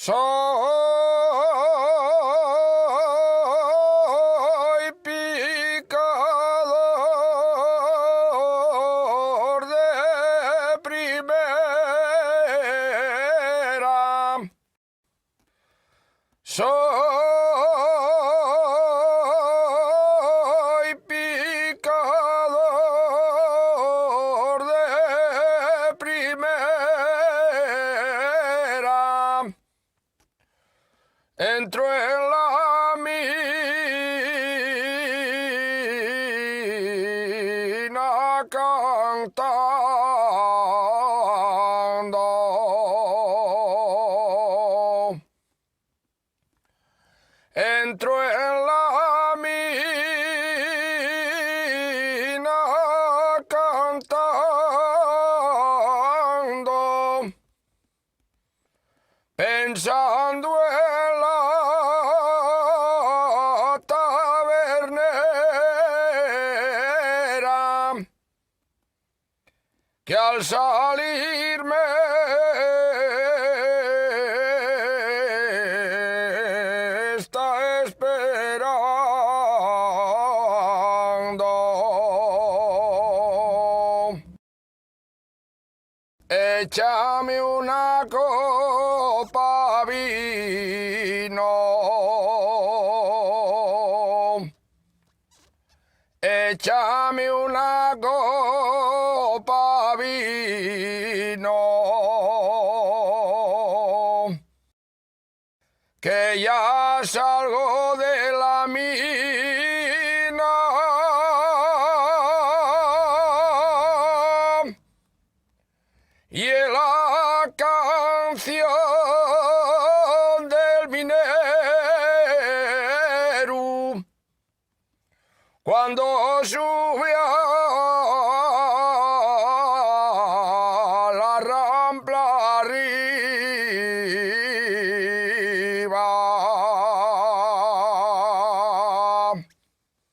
Soy picador de primera. Soy picador de primera. Entro en la mina cantando. Entro en la mina cantando, pensando en la tabernera, que al salirme está esperando. Échame una copa vino. Échame una copa vino. Que ya salgo de la mina. Y en la canción del minero, cuando sube a